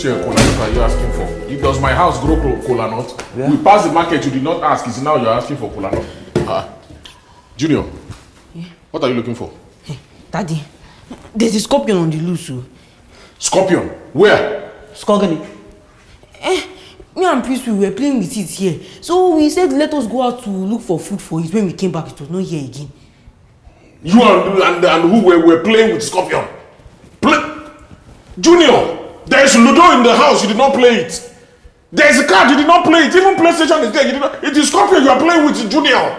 Which cola nut are you asking for? Does my house grow cola nut? Yeah. We passed the market, you did not ask. Is now you're asking for cola nut? Junior, yeah. What are you looking for? Hey, Daddy, there's a scorpion on the loose. Scorpion? Where? Skogany. Me and Prince, we were playing with it here. So we said let us go out to look for food for it. When we came back, it was not here again. You and who were playing with scorpion? Junior, there is Ludo in the house, you did not play it. There is a card, you did not play it. Even PlayStation is there, you did not. It is scorpion you are playing with, Junior.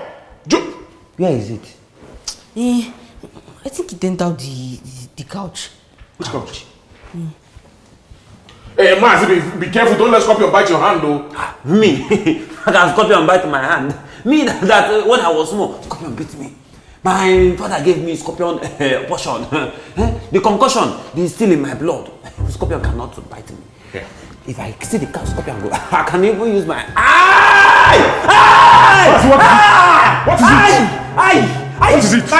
Where is it? I think it entered the couch. Which couch? Hey, Mazi, be careful. Don't let scorpion bite your hand, though. Me? I got scorpion bite my hand. Me, that when I was small, scorpion bit me. My father gave me scorpion portion. The concussion is still in my blood. Scorpion cannot bite me. Yeah. If I see the cat, scorpion go, I can even use my eye! What is it? What is it?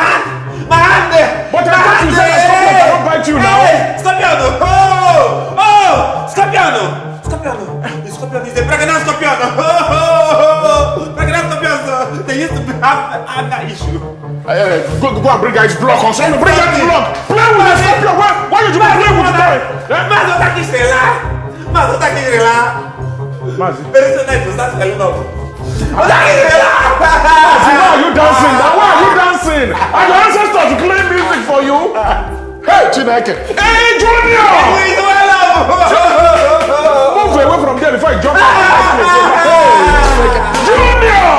My hand there! But I thought you said that scorpion cannot bite you now. Scorpion! Scorpion! The scorpion is a pregnant scorpion! Pregnant scorpions! They used to have that issue. Go and bring guys block or something. Bring guys block. Play with the scorpion. Why did you play with the boy? Mazi, don't kiss the Mazi. Very soon night will start telling up. Mazi, why are you dancing? Why are you dancing? Are your ancestors playing music for you? Hey, Chineke. Hey, Junior! Move away from there before I jump out. Hey, Junior!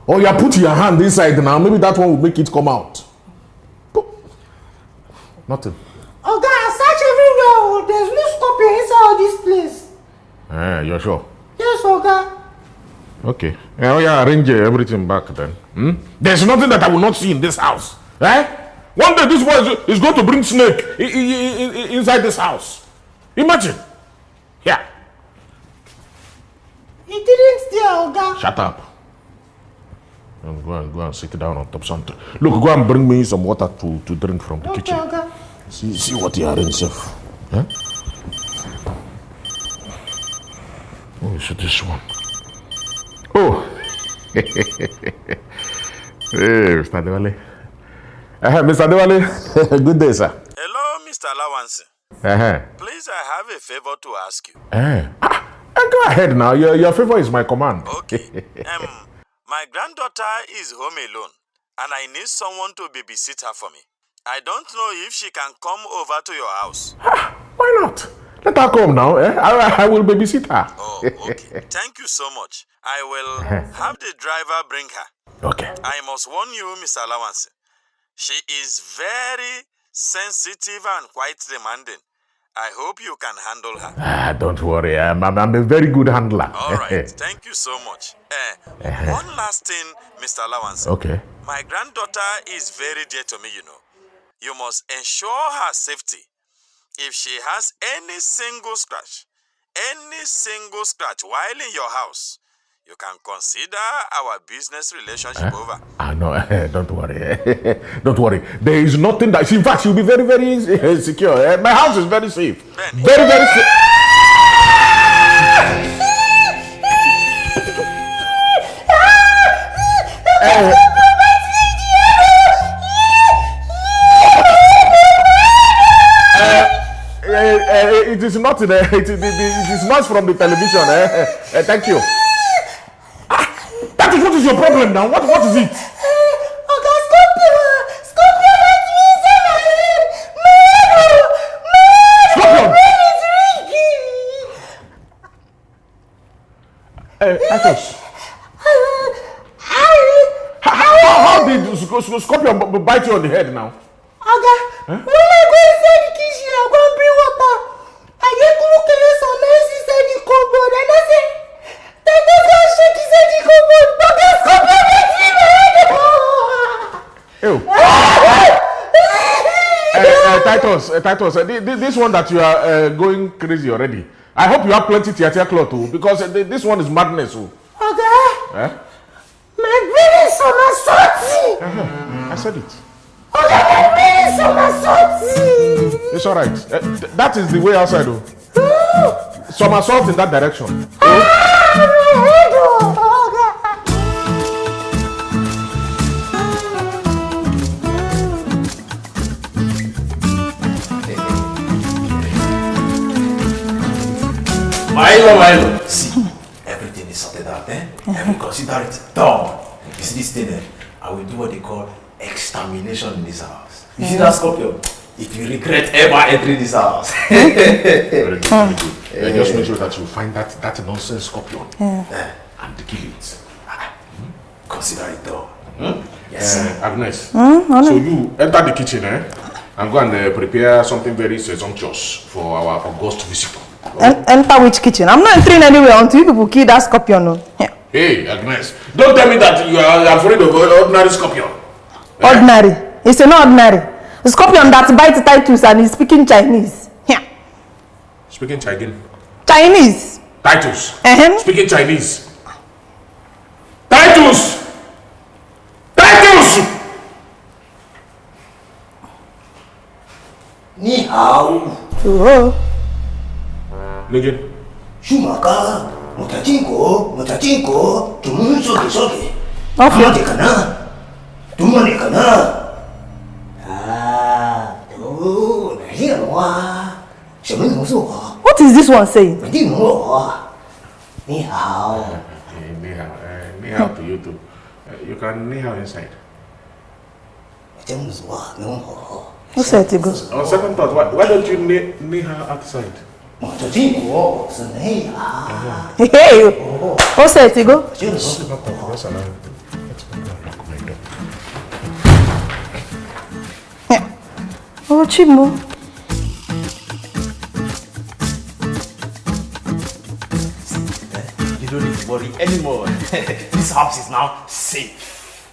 Oh, you put your hand inside now. Maybe that one will make it come out. Nothing. Oh, God, search everywhere. There's no scorpion inside this place. You're sure? Yes, Oga. Okay. Arrange everything back then. There's nothing that I will not see in this house. One day this boy is going to bring snake inside this house. Imagine. Yeah. He didn't steal, Oga. Shut up. Go and sit down on top something. Look, go and bring me some water to drink from the kitchen. Okay. See what he arranged himself. Huh? Oh, is it this one? Oh. Hey, Mr. Dewale. Mr. Dewale, good day, sir. Hello, Mr. Lawanson. Please, I have a favor to ask you. Go ahead now. Your favor is my command. Okay. My granddaughter is home alone, and I need someone to babysit her for me. I don't know if she can come over to your house. Why not? Let her come now. I will babysit her. Oh, okay. Thank you so much. I will have the driver bring her. Okay. I must warn you, Mr. Lawanson. She is very sensitive and quite demanding. I hope you can handle her. Don't worry. I'm a very good handler. All right. Thank you so much. One last thing, Mr. Lawanson. Okay. My granddaughter is very dear to me, you know. You must ensure her safety. If she has any single scratch while in your house, you can consider our business relationship over. No, don't worry. Don't worry. There is nothing that... In fact, she'll be very, very secure. My house is very safe. Benny. Very, very safe. It is not. It is not from the television. Thank you. That is what is your problem now. What is it? Oga, Scorpion let me inside my head. Scorpion. My brain is ringing. How did Scorpion bite you on the head now? Oga, when I go inside the kitchen, I go and bring water. I get to look at some mess inside the cupboard, and I say, "That does not shake inside the cupboard." But the Scorpion makes me mad. Titus, this one that you are going crazy already. I hope you have plenty theater cloth too, because this one is madness. Oga, my brain is so salty. I said it. Oga, my brain is so salty. It's alright. That is the way outside though. Somersault in that direction. Milo. See, everything is sorted out, eh? Every consider it done. You see this thing, eh? I will do what they call extermination in this house. You see that Scorpio? If you regret ever entering this house. Very good, very good. Just make sure that you find that nonsense Scorpion and kill it. Consider it done. Yes, sir. Agnes, so you enter the kitchen, and go and prepare something very sumptuous for our august visitor. Enter which kitchen? I'm not entering anywhere until you people kill that Scorpion. No. Yeah. Hey, Agnes, don't tell me that you are afraid of ordinary Scorpion. Ordinary? It's not ordinary. The Scorpion that bites Titus and is speaking Chinese. Yeah. Speaking Chinese? Chinese. Titus. Speaking Chinese. Titus! Titus! Ni hao. Oh. Legend. Shumaka. Mutachinko. Soke. Okay. Kana. Tumane kana. What is this one saying? Ni hao. Ni hao to you too. You can ni hao inside. What's that, Tigo? On second thought, why don't you ni hao outside? Hey, what's that, Tigo? Oh, Chimo. You don't need to worry anymore. This house is now safe.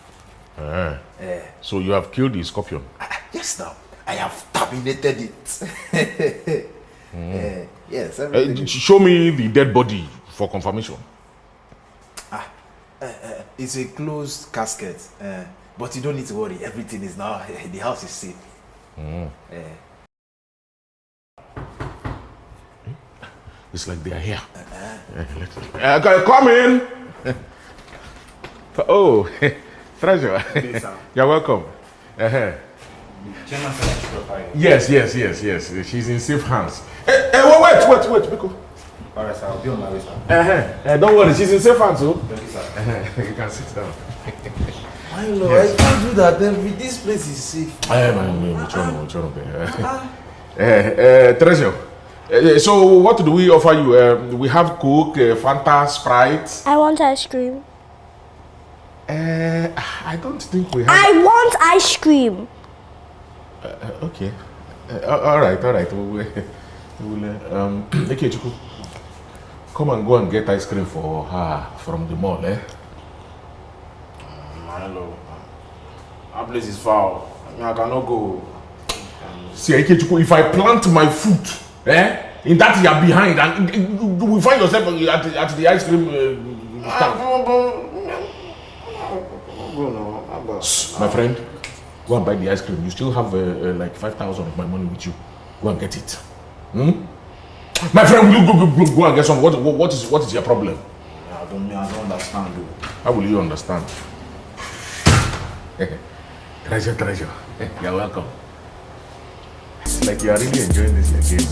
So you have killed the Scorpion? Yes, now. I have terminated it. Yes, show me the dead body for confirmation. It's a closed casket, but you don't need to worry. Everything is now, the house is safe. It's like they are here. Come in. Oh, Treasure. You're welcome. Yes. She's in safe hands. Wait, Biko. Alright, sir, I'll be on my way, sir. Don't worry, she's in safe hands, oh. Thank you, sir. You can sit down. I know, yes. I told you that this place is safe. Treasure. So what do we offer you? We have Coke, Fanta, Sprite. I want ice cream. I don't think we have. I want ice cream. Okay. All right. We'll okay, Chuku. Come and go and get ice cream for her from the mall, Milo, our place is foul. I cannot go. See, Chuku, if I plant my foot, in that you are behind, and you will find yourself at the ice cream stand. My friend, go and buy the ice cream. You still have like 5,000 of my money with you. Go and get it. My friend, will you go and get some? What is your problem? I don't understand. How will you understand? Treasure. You're welcome. It's like you are really enjoying this again.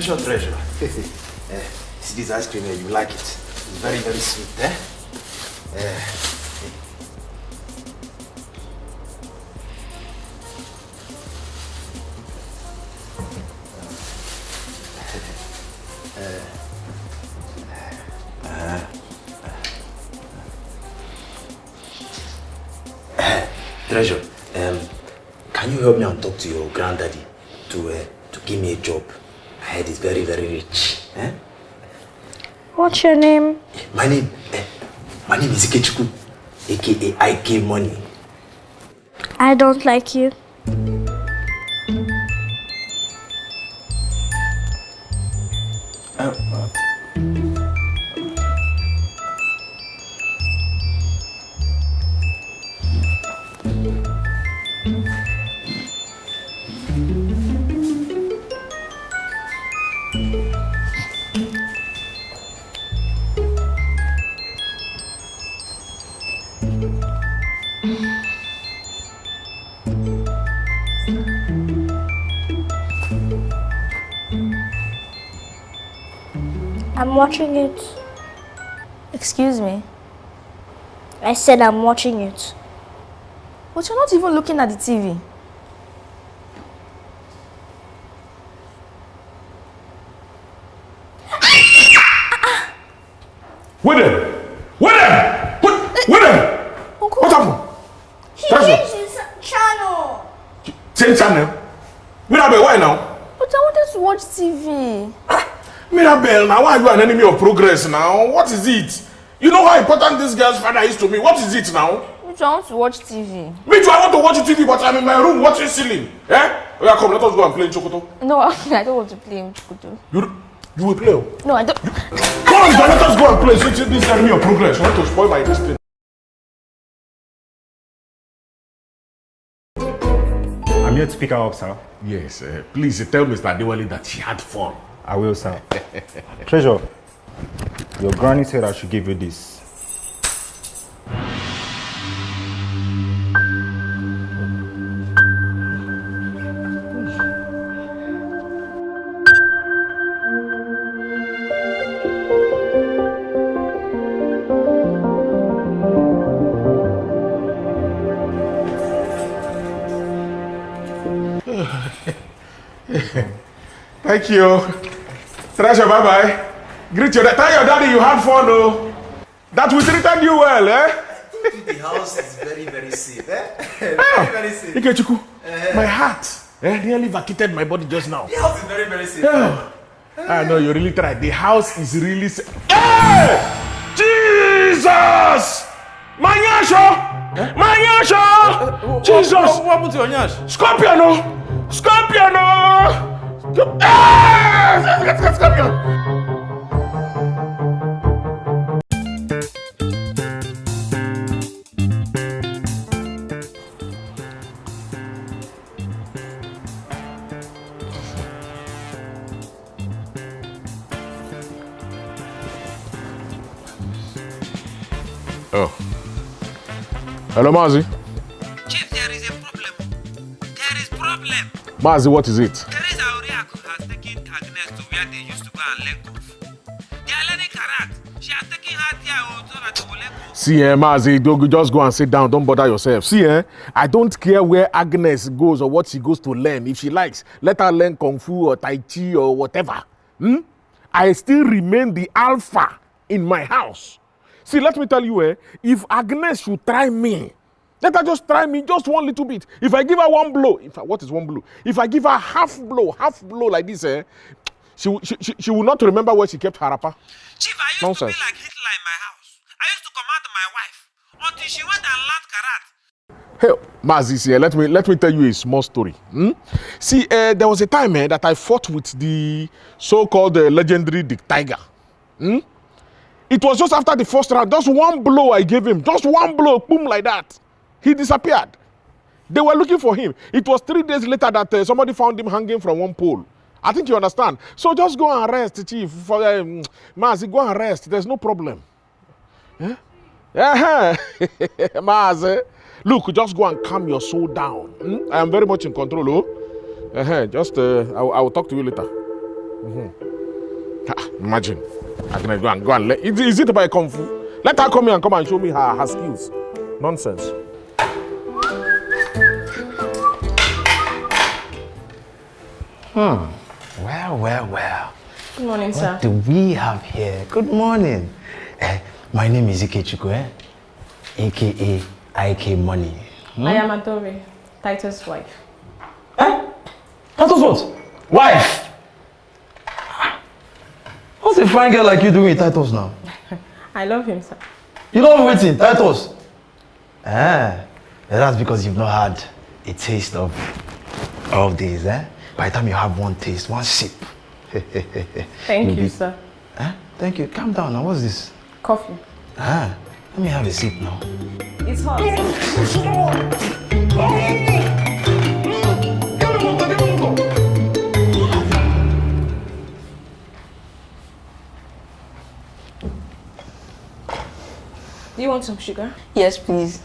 Treasure. See this ice cream here, you like it. It's very, very sweet, Treasure, can you help me and talk to your granddaddy to give me a job? My head is very, very rich. What's your name? My name is Ikechukwu, aka IK Money. I don't like you. I'm watching it. Excuse me? I said I'm watching it. But you're not even looking at the TV. Wait there! Wait there! Wait there! Uncle. What happened? He changed his channel. Same channel? Mirabel, why now? But I wanted to watch TV. Mirabel, now why are you an enemy of progress now? What is it? You know how important this girl's father is to me. What is it now? But I want to watch TV. Me too, I want to watch TV, but I'm in my room watching ceiling. Eh? Oh yeah, come, let us go and play in Chokoto. No, I don't want to play in Chokoto. You will play? No, I don't. Come on, let us go and play. Since this is enemy of progress, you want to spoil my destiny. I'm here to pick her up, sir. Yes, please tell Mr. Adewale that she had fun. I will, sir. Treasure, your granny said I should give you this. Thank you. Treasure, bye-bye. Greet your dad. Tell your daddy you had fun, though. That we treated you well, eh? The house is very, very safe, eh? Very, very safe. Ikechuku, my heart nearly vacated my body just now. The house is very, very safe. I know, you really tried. The house is really safe. Hey! Jesus! My nyasho! My nyasho! Jesus! What happened to your nyash? Scorpion! Oh! Scorpion! Oh! Scorpion! Oh. Hello, Mazi. Chief, there is a problem. There is problem. Mazi, what is it? Teresa Oriaku has taken Agnes to where they used to go and learn Kung Fu. They are learning karate. She has taken her there so that they will learn Kung Fu. See, Mazi, don't just go and sit down. Don't bother yourself. See, I don't care where Agnes goes or what she goes to learn. If she likes, let her learn Kung Fu or Tai Chi or whatever. I still remain the alpha in my house. See, let me tell you, if Agnes should try me, let her just try me just one little bit. If I give her one blow, what is one blow? If I give her half blow like this, she will not remember where she kept her rapper. Chief, I used to be like Hitler in my house. I used to command my wife until she went and learned karate. Hey, Mazi, see, let me tell you a small story. See, there was a time that I fought with the so-called legendary Dick Tiger. It was just after the first round, just one blow I gave him, just one blow, boom, like that. He disappeared. They were looking for him. It was 3 days later that somebody found him hanging from one pole. I think you understand. So just go and rest, Chief. Mazi, go and rest. There's no problem. Mazi, look, just go and calm your soul down. I am very much in control. Just, I will talk to you later. Imagine. I can go and is it by Kung Fu? Let her come here and come and show me her skills. Nonsense. Well. Good morning, sir. What do we have here? Good morning. My name is Ikechuku, a.k.a. IK Money. I am Adore, Titus' wife. Titus what? Wife? What's a fine girl like you doing with Titus now? I love him, sir. You love waiting, Titus? That's because you've not had a taste of all these, By the time you have one taste, one sip. Thank you, sir. Thank you. Calm down now. What's this? Coffee. Let me have a sip now. It's hot. Do you want some sugar? Yes, please.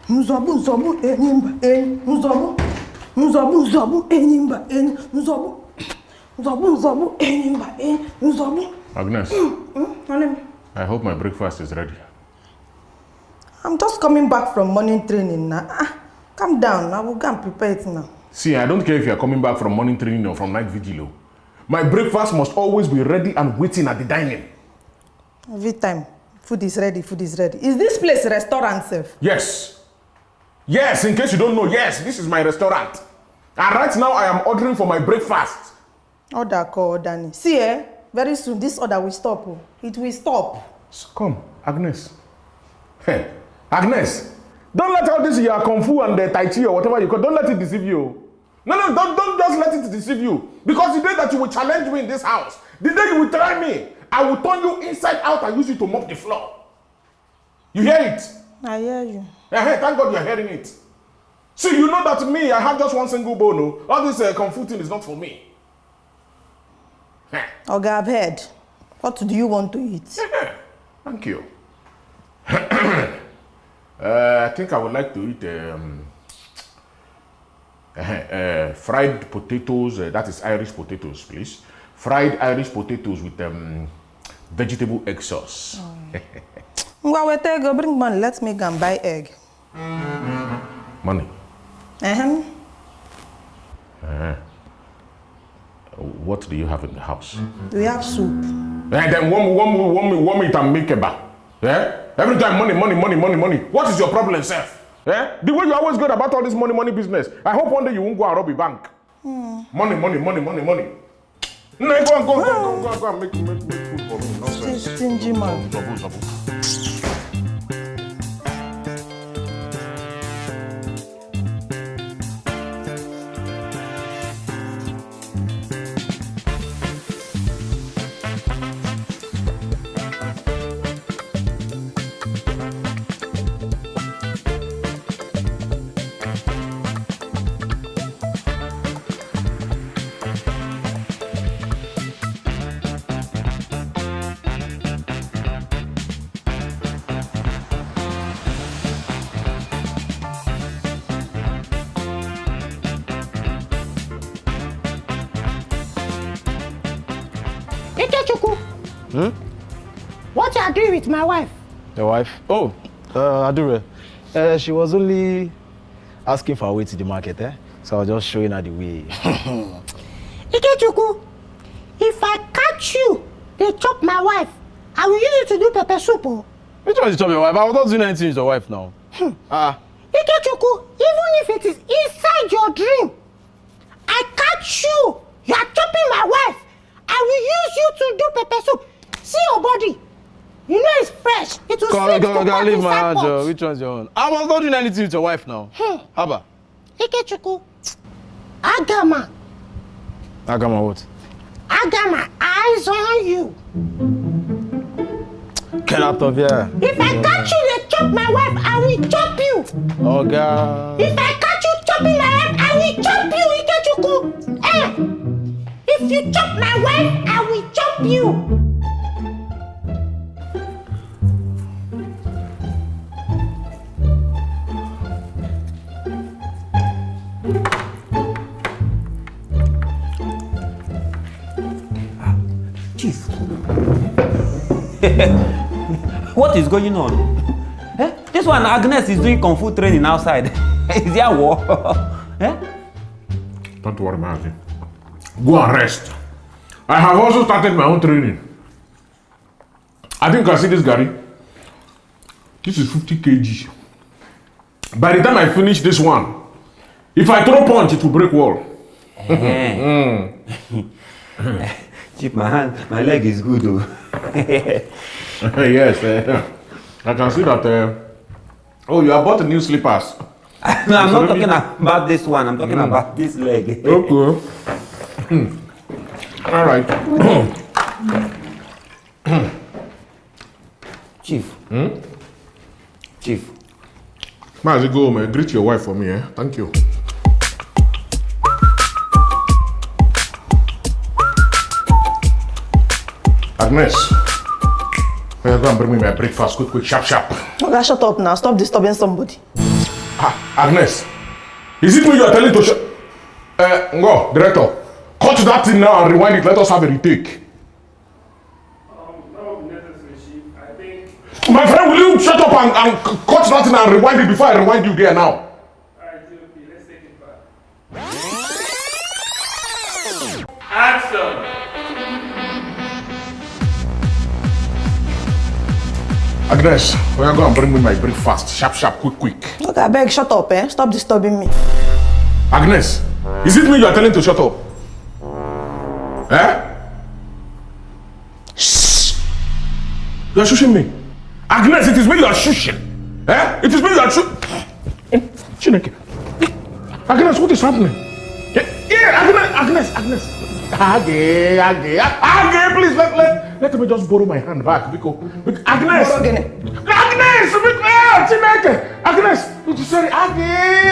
Nzobu nzobu enyimba en. Nzobu enyimba en. Nzobu enyimba en. Nzobu. Agnes. I hope my breakfast is ready. I'm just coming back from morning training now. Calm down. I will go and prepare it now. See, I don't care if you're coming back from morning training or from night vigil. My breakfast must always be ready and waiting at the dining. Every time. Food is ready. Is this place a restaurant, safe? Yes. Yes, in case you don't know, yes, this is my restaurant. And right now I am ordering for my breakfast. Order, call Danny. See, very soon this order will stop. It will stop. So come, Agnes. Hey, Agnes, don't let all this your Kung Fu and the Tai Chi or whatever you call, don't let it deceive you. No, don't just let it deceive you. Because the day that you will challenge me in this house, the day you will try me, I will turn you inside out and use you to mop the floor. You hear it? I hear you. Hey, thank God you're hearing it. See, you know that me, I have just one single bone. No? All this Kung Fu thing is not for me. Okay, I've heard. What do you want to eat? Thank you. I think I would like to eat fried potatoes. That is Irish potatoes, please. Fried Irish potatoes with vegetable egg sauce. Well, we go bring money. Let's make and buy egg. Money. What do you have in the house? We have soup. And then one meat and make kebab. Yeah? Every time money. What is your problem, sir? Yeah? The way you always good about all this money business. I hope one day you won't go and rob a bank. Money. No, go and make food for me. Nonsense. Stingy man. Double. What are you doing with my wife? Your wife? Oh, Adure. She was only asking for a way to the market, so I was just showing her the way. Ikechuku, if I catch you, they chop my wife. I will use it to do pepper soup. Which one is chopping your wife? I was not doing anything with your wife now. Ikechuku, even if it is inside your dream, I catch you. You are chopping my wife. I will use you to do pepper soup. See your body. You know it's fresh. It will sweet to pack leave my inside hand, pot. Which one's your own? I was not doing anything with your wife now. Haba. Ikechuku, Agama. Agama what? Agama, eyes on you. Get out of here. If I catch you, they chop my wife, I will chop you. Oh, God. If I catch you chopping my wife, I will chop you, Ikechuku. If you chop my wife, I will chop you. Chief. What is going on? This one, Agnes is doing Kung Fu training outside. Is there war? Don't worry, Mazi. Go and rest. I have also started my own training. I think you can see this, Gary. This is 50 kg. By the time I finish this one, if I throw punch, it will break wall. Chief, my leg is good though. Yes, I can see that. Oh, you have bought new slippers. No, I'm not talking about this one. I'm talking about this leg. Okay. All right. Chief. Chief. Mazi, go home. Greet your wife for me. Thank you. Agnes, go and bring me my breakfast. Quick, sharp. Okay, shut up now. Stop disturbing somebody. Agnes, is it me you are telling to show? Go, director. Cut that thing now and rewind it. Let us have a retake. Not necessary, Chief. I think. My friend, will you shut up and cut that thing and rewind it before I rewind you there now? Alright, GOP, let's take it back. Action! Agnes, we are going to bring me my breakfast. Sharp, sharp, quick, quick. Okay, I beg, shut up, eh? Stop disturbing me. Agnes, is it me you are telling to shut up? Eh? Shh! You are shushing me. Agnes, it is me you are shushing. Eh? It is me you are shushing. Chineke. Agnes, what is happening? Yeah, Agnes. Age, please let me just borrow my hand back because Agnes. Agnes, Chineke. Agnes, sorry, Age.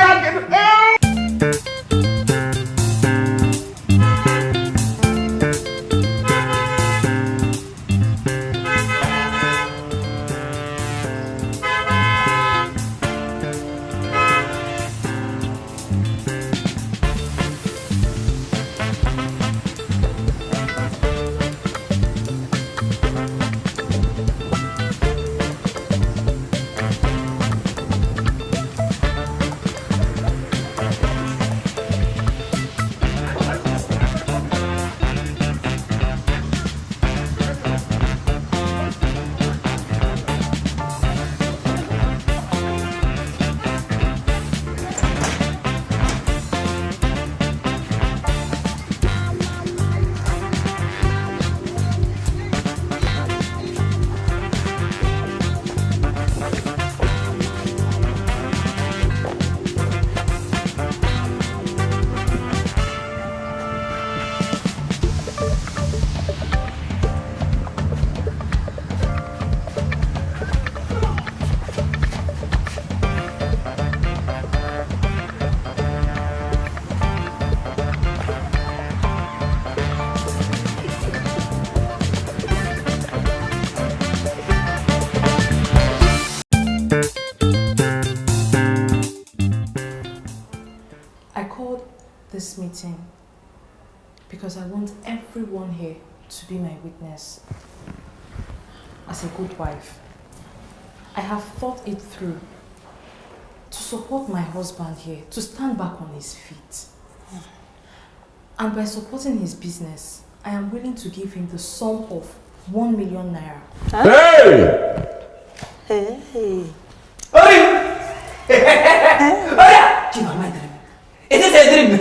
This meeting because I want everyone here to be my witness. As a good wife, I have thought it through to support my husband here, to stand back on his feet. And by supporting his business, I am willing to give him the sum of 1 million naira. Huh? Hey! Is this a dream?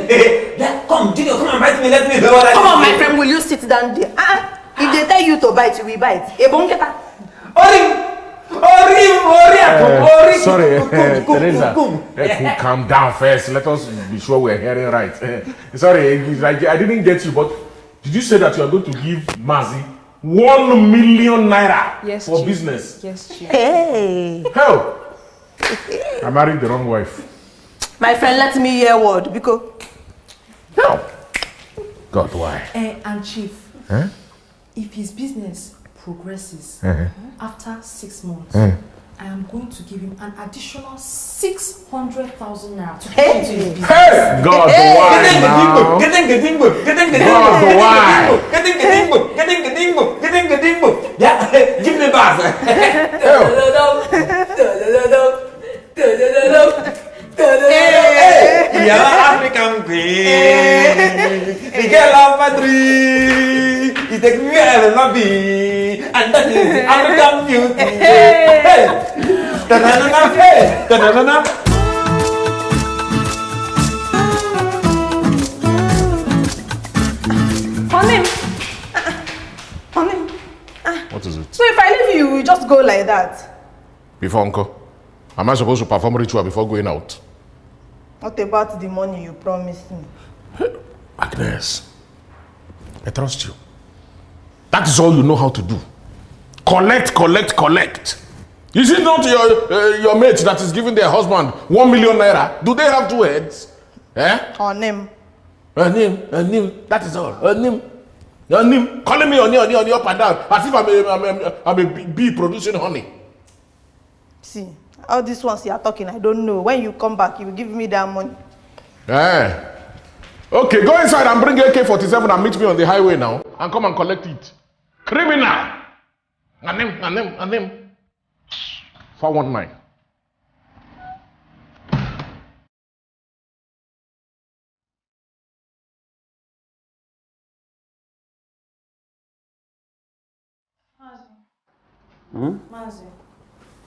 Come, Junior, come and bite me. Let me know what I Come on, my friend, will you sit down there? If they tell you to bite, you will bite. Sorry, Teresa. Calm down first. Let us be sure we're hearing right. Sorry, I didn't get you, but did you say that you are going to give Mazi 1 million naira for Chief. business? Yes, Chief. Hey! Hell! I married the wrong wife. My friend, let me hear a word, because... No. God, why? And Chief, if his business progresses after 6 months, I am going to give him an additional 600,000 naira to put into his business. Hey! God, why now? Yeah, give me back. Yeah, African queen, the girl of my dream. You take me where I love you, and that is African beauty. Hey, ta-na-na-na, hey, ta-na-na-na. Honey. What is it? So if I leave you, you just go like that? Before Uncle, am I supposed to perform ritual before going out? What about the money you promised me? Agnes, I trust you. That is all you know how to do. Collect. Is it not your mate that is giving their husband 1 million naira? Do they have 2 heads? On him. That is all. Calling me honey up and down as if I'm a bee producing honey. See, all these ones you are talking, I don't know. When you come back, you will give me that money. Eh. Okay, go inside and bring AK-47 and meet me on the highway now. And come and collect it. Criminal! And them. 419. Mazi,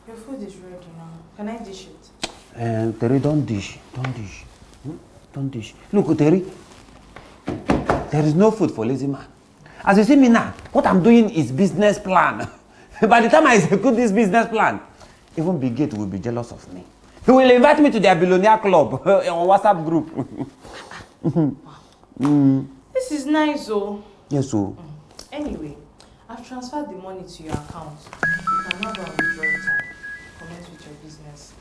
your food is ready now. Can I dish it? Terry, don't dish. Don't dish. Look, Terry, there is no food for lazy man. As you see me now, what I'm doing is business plan. By the time I execute this business plan, even Big Gate will be jealous of me. He will invite me to their billionaire club on WhatsApp group. This is nice, oh. Yes, so. Anyway, I've transferred the money to your account. You can have a withdrawal time. Commence with your business.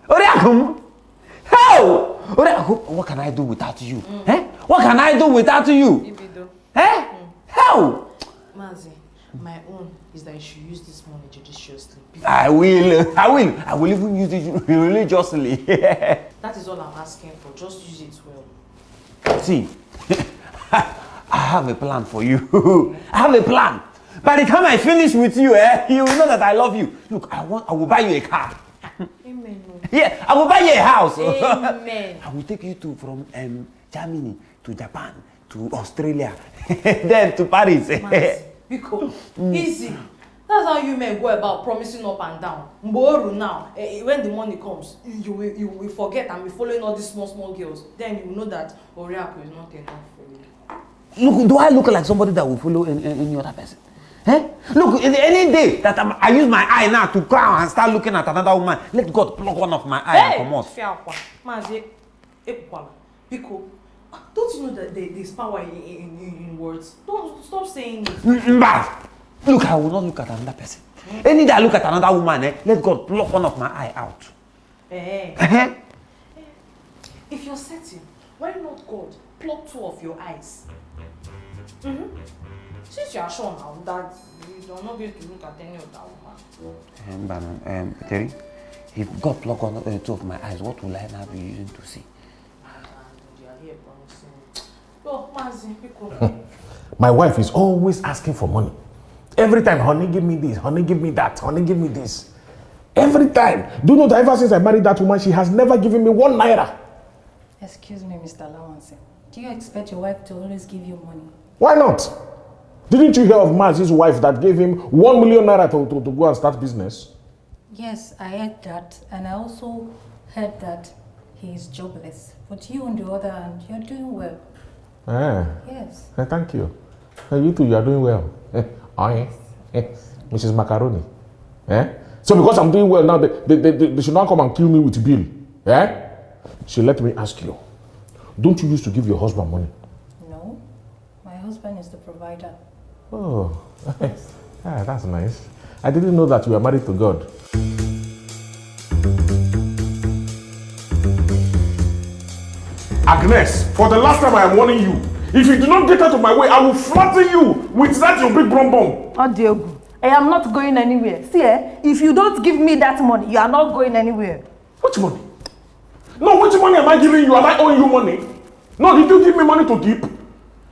Oriakum! How? Oriakum, what can I do without you? Eh? What can I do without you? Ibido. Eh? How? Mazi, my own is that you should use this money judiciously. I will even use it religiously. That is all I'm asking for. Just use it well. See, I have a plan for you. I have a plan. By the time I finish with you, you will know that I love you. Look, I will buy you a car. Amen. Yeah, I will buy you a house. Amen. I will take you from Germany to Japan to Australia, then to Paris. Because easy. That's how you men go about promising up and down. Mboru now, when the money comes, you will forget and be following all these small girls. Then you will know that Oriako is not enough for you. Look, do I look like somebody that will follow any other person? Eh? Look, any day that I use my eye now to crown and start looking at another woman, let God pluck one of my eye and come out. Mazi, because don't you know that there's power in words? Don't stop saying it. Look, I will not look at another person. Any day I look at another woman, let God pluck one of my eye out. If you're certain, why not God pluck 2 of your eyes? Since you are sure now that you are not going to look at any other woman. Terry, if God pluck 2 of my eyes, what will I now be using to see? You are here promising. Oh, Mazi, My wife is always asking for money. Every time, honey, give me this, honey, give me that, honey, give me this. Every time. Do you know that ever since I married that woman, she has never given me 1 naira. Excuse me, Mr. Lawanson. Do you expect your wife to always give you money? Why not? Didn't you hear of Mazi's wife that gave him 1 million naira to go and start business? Yes, I heard that. And I also heard that he is jobless. But you, on the other hand, you're doing well. Yes. Thank you. You too, you are doing well. Mrs. Macaroni. So because I'm doing well now, they should not come and kill me with bill. So let me ask you, don't you used to give your husband money? No, my husband is the provider. Oh, that's nice. I didn't know that you were married to God. Agnes, for the last time I am warning you, if you do not get out of my way, I will flatten you with that your big brum bum. Oh, Diego, I am not going anywhere. See, if you don't give me that money, you are not going anywhere. Which money? No, which money am I giving you? Am I owing you money? No, did you give me money to keep?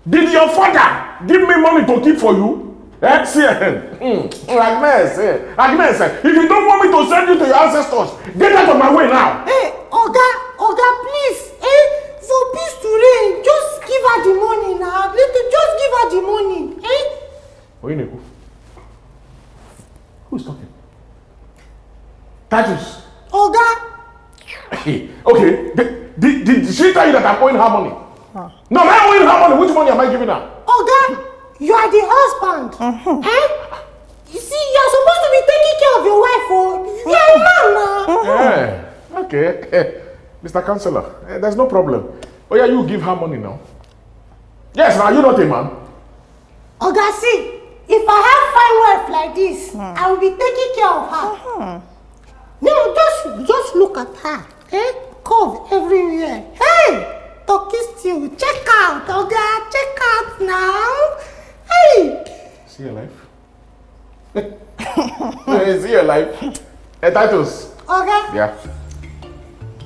Did your father give me money to keep for you? See, Agnes, if you don't want me to send you to your ancestors, get out of my way now. Hey, Oga, please, for peace to reign, just give her the money now. Just give her the money, Oyeneku. Who is talking? Titus. Oga. Okay, did she tell you that I'm owing her money? No, am I owing her money? Which money am I giving her? Oga, you are the husband. You see, you are supposed to be taking care of your wife. You are a man now. Okay. Mr. Counselor, there's no problem. Oh yeah, you give her money now. Yes, now you're not a man. Oga, see, if I have fine wife like this, I will be taking care of her. No, just look at her. Curve everywhere. Hey, Turkey stew, check out, Oga, check out now. Hey. See your life? Is he alive? Hey, Titus. Okay. Yeah.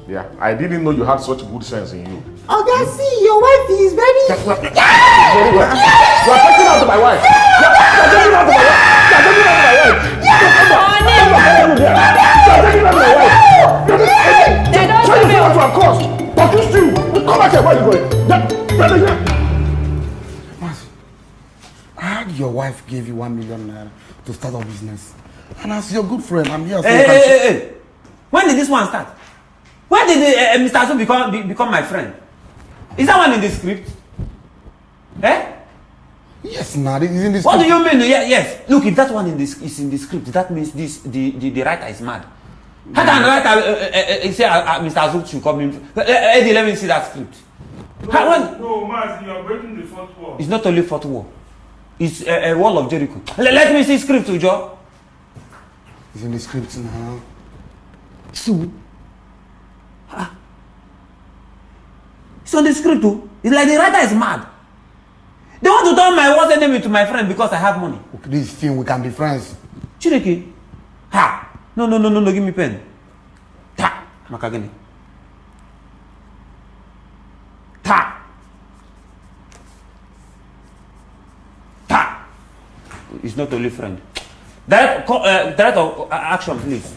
Yeah. I didn't know you had such good sense in you. Okay, see, your wife is very... Very well. You are taking out my wife. You are taking out my wife. You are taking out my wife. You are taking out my wife. They don't try to figure out your cost. But you still come back here. Where are you going? Mazi, I heard your wife gave you 1 million naira to start a business. And as your good friend, I'm here. Hey. When did this one start? When did Mr. Azu become my friend? Is that one in the script? Eh? Yes, nah, it's in the script. What do you mean? Yes. Look, if that one is in the script, that means the writer is mad. How can the writer say Mr. Azu should come in? Eddie, let me see that script. No, Mazi, you are breaking the fourth wall. It's not only fourth wall. It's a wall of Jericho. Let me see script, Joe. It's in the script now. So, it's on the script too. It's like the writer is mad. They want to turn my worst enemy to my friend because I have money. Okay, this film, we can be friends. Chiriki. Ha! No, give me pen. Ta! Makagani. Ta! Ta! It's not only friend. Direct action, please.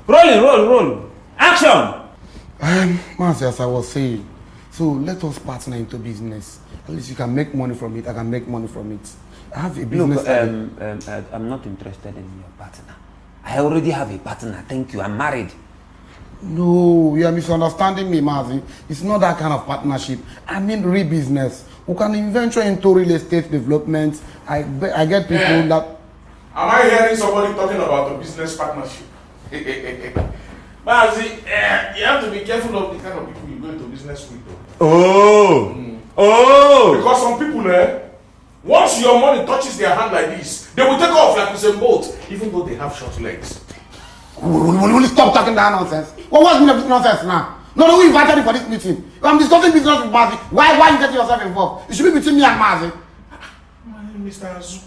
Roll. Action! Mazi, as I was saying, so let us partner into business. At least you can make money from it, I can make money from it. I have a business. Look, I'm not interested in your partner. I already have a partner, thank you, I'm married. No, you are misunderstanding me, Mazi. It's not that kind of partnership. I mean real business. We can venture into real estate development. I get people that... Am I hearing somebody talking about a business partnership? Mazi, you have to be careful of the kind of people you go into business with. Oh! Because some people, once your money touches their hand like this, they will take off like a boat, even though they have short legs. Will you stop talking that nonsense? What's this nonsense now? No, we invited you for this meeting. I'm discussing business with Mazi. Why you getting yourself involved? It should be between me and Mazi. Mr. Azu,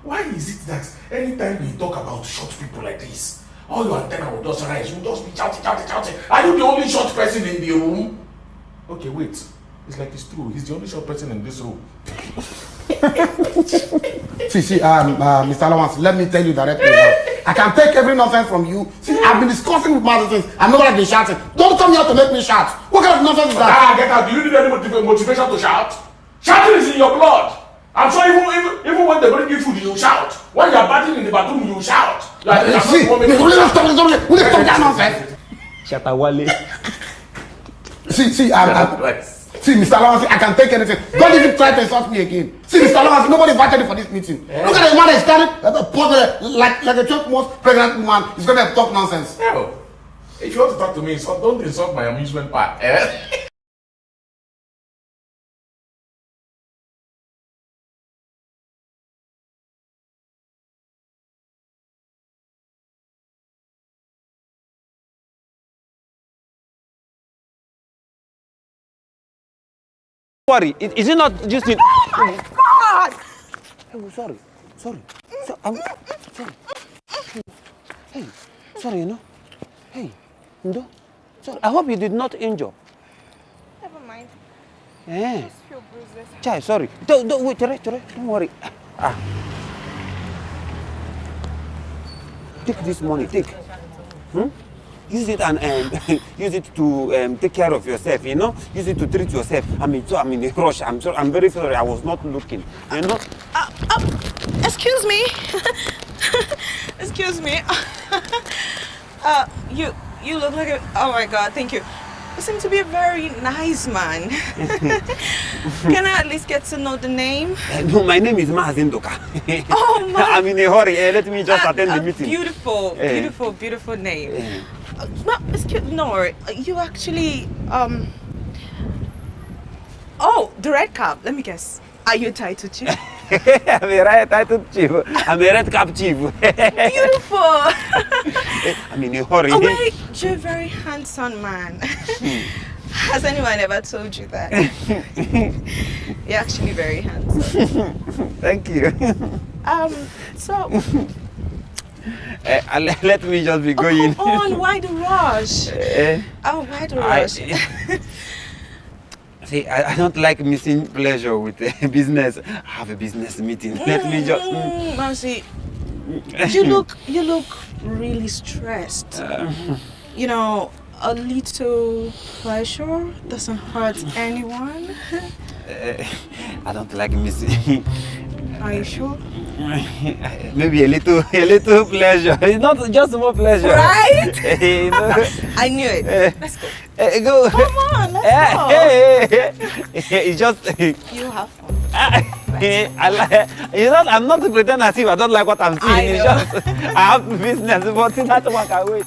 why is it that anytime we talk about short people like this, all your antenna will just rise, you will just be shouting. Are you the only short person in the room? Okay, wait. It's like it's true. He's the only short person in this room. See, Mr. Lawanson, let me tell you directly now. I can take every nonsense from you. See, I've been discussing with Mazi since I know that they shouting. Don't come here to make me shout. What kind of nonsense is that? Get out. Do you need any motivation to shout? Shouting is in your blood. I'm sure even when they bring you food, you shout. When you are battling in the bathroom, you shout. See, will you stop that nonsense? Shatawale. See, Mr. Lawanson, I can take anything. Don't even try to insult me again. See, Mr. Lawanson, nobody invited you for this meeting. Look at the man that's standing like a 12-month pregnant woman. He's going to talk nonsense. No. If you want to talk to me, don't insult my amusement park. Worry, is it not just in... Oh my God! Oh, sorry. I'm sorry. Hey, sorry, Hey, Ndo. Sorry, I hope you did not injure. Never mind. Yeah. Just feel bruises. Chai, sorry. Don't wait, Tere. Don't worry. Take this money, take. Use it and use it to take care of yourself, Use it to treat yourself. I'm in a rush. I'm very sorry. I was not looking. Excuse me. Excuse me. You look like oh my God, thank you. You seem to be a very nice man. Can I at least get to know the name? No, my name is Mazi Nduka. Oh my! I'm in a hurry. Let me just attend the meeting. Beautiful name. No, you actually oh, the red cap. Let me guess. Are you title chief? I'm a right title chief. I'm a red cap chief. Beautiful. I'm in a hurry. Oh wait, you're a very handsome man. Has anyone ever told you that? You're actually very handsome. Thank you. So Let me just be going. Come on, why the rush? Why the rush? See, I don't like missing pleasure with business. I have a business meeting. Let me just... Mazi, you look really stressed. You know, a little pleasure doesn't hurt anyone. I don't like missing. Are you sure? Maybe a little pleasure. It's not just more pleasure. Right? I knew it. Let's go. Go. Come on, let's go. It's just... You have fun. I'm not pretending as if I don't like what I'm seeing. It's just I have business, but that one can wait.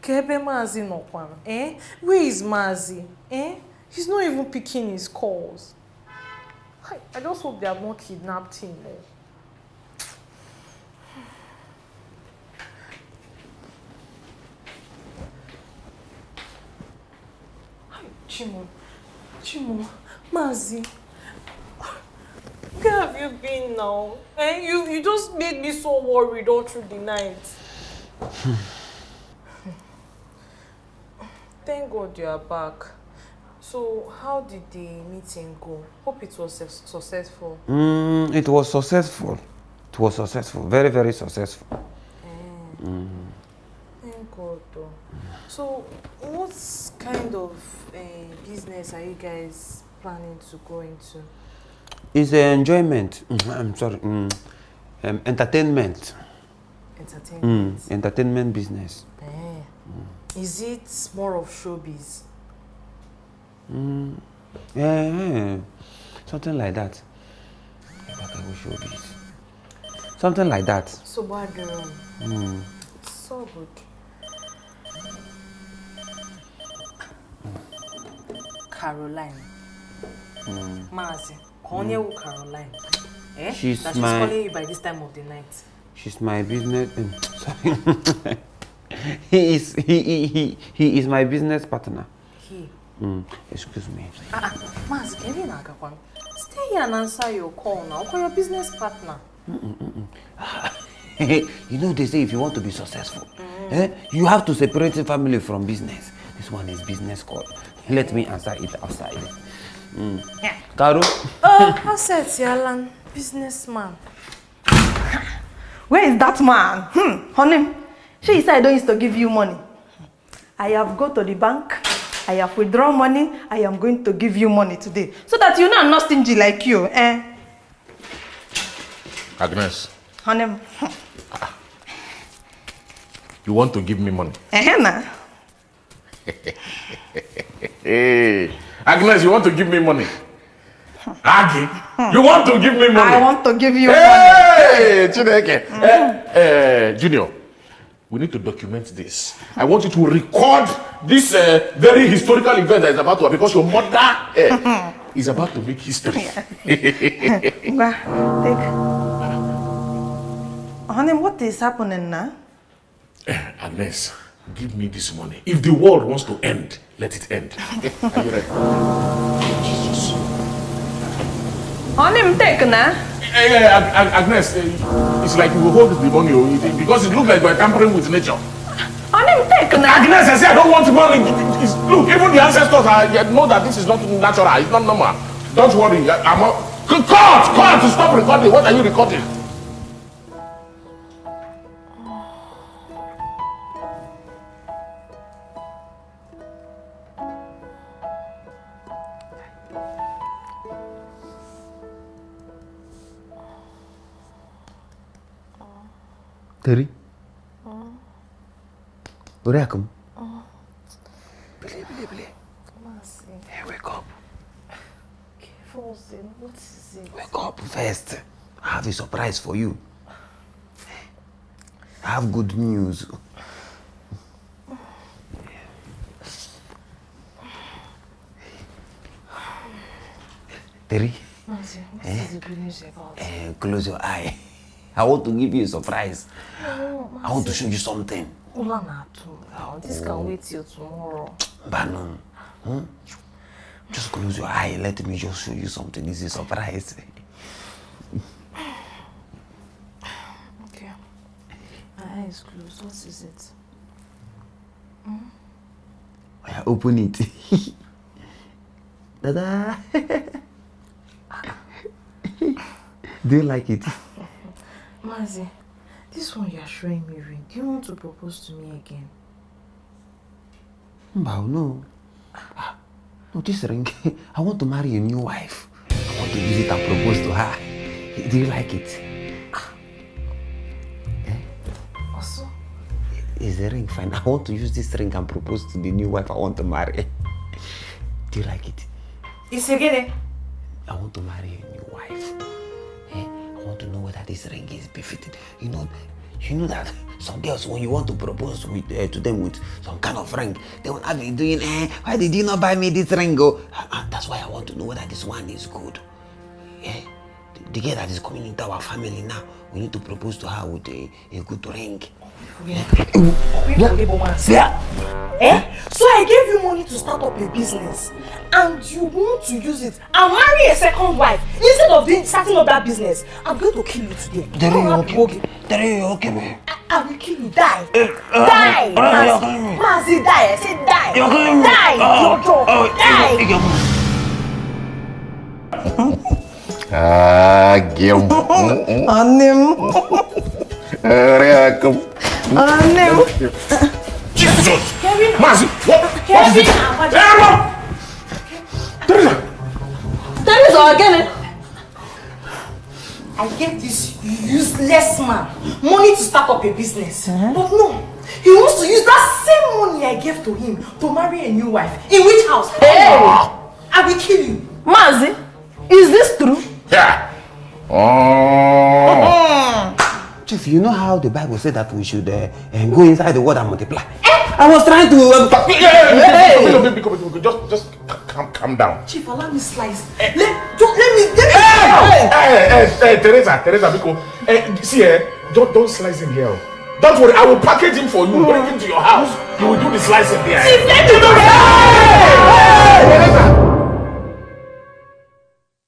Kebe Mazi no kwan. Where is Mazi? He's not even picking his calls. I just hope they have not kidnapped him. Chimo, Mazi, where have you been now? You just made me so worried all through the night. Thank God you are back. So, how did the meeting go? Hope it was successful. It was successful. It was successful. Very, very successful. Thank God though. So, what kind of business are you guys planning to go into? It's enjoyment. I'm sorry. Entertainment. Entertainment? Entertainment business. Is it more of showbiz? Something like that. Showbiz. Something like that. So what do you So good. Caroline. Mazi. Caroline. She's she's my... calling you by this time of the night. She's my business... sorry. He is my business partner. He? Excuse me. Mazi, stay here and answer your call now. Call your business partner. You know they say if you want to be successful, you have to separate the family from business. This one is business call. Let me answer it outside. Caro? Oh, assets, Yalan. Businessman. Where is that man? Honey, she said I don't used to give you money. I have go to the bank. I have withdrawn money. I am going to give you money today. So that you know I'm not stingy like you. Agnes. Honey. You want to give me money? Nah. Hey, Agnes, you want to give me money? Aggie, you want to give me money? I want to give you money. Chineke. Junior, we need to document this. I want you to record this very historical event that is about to happen because your mother is about to make history. Take. Honey, what is happening now? Agnes, give me this money. If the world wants to end, let it end. Are you ready? Jesus. Honey, take now. Agnes, it's like you will hold the money because it looks like we're tampering with nature. Honey, take now. Agnes, I say I don't want money. Look, even the ancestors know that this is not natural. It's not normal. Don't worry. Cut! Stop recording. What are you recording? Terry? Uriakum? Bile. Hey, wake up. What is it? Wake up first. I have a surprise for you. I have good news. Terry? What is the good news about? Close your eye. I want to give you a surprise. I want to show you something This can wait till tomorrow. Banon, just close your eye. Let me just show you something. This is a surprise. Okay. My eye is closed. What is it? Open it. Dada. Do you like it? Mazi, this one you are showing me ring. Do you want to propose to me again? No. No, this ring. I want to marry a new wife. I want to use it and propose to her. Do you like it? Also? Is the ring fine? I want to use this ring and propose to the new wife I want to marry. Do you like it? It's again. I want to marry a new wife. I want to know whether this ring is befitting. You know that some girls, when you want to propose with to them with some kind of ring, they will have you doing, why did you not buy me this ring? That's why I want to know whether this one is good. The girl that is coming into our family now, we need to propose to her with a good ring. So I gave you money to start up a business, and you want to use it and marry a second wife instead of starting up that business. I'm going to kill you today. Okay, man. I will kill you. Die. Die. Mazi, die. I said die. Die. Gil. Jesus! Mazi! What is it? Teresa, again. I gave this useless man money to start up a business. But no, he wants to use that same money I gave to him to marry a new wife. In which house? Hey! I will kill you. Mazi, is this true? Yeah. Chief, you know how the Bible said that we should go inside the world and multiply? I was trying to... Just calm down. Chief, allow me slice. Let me... Hey, Teresa, because see, don't slice him here. Don't worry, I will package him for you, bring him to your house. You will do the slicing there. Chief, let me do that.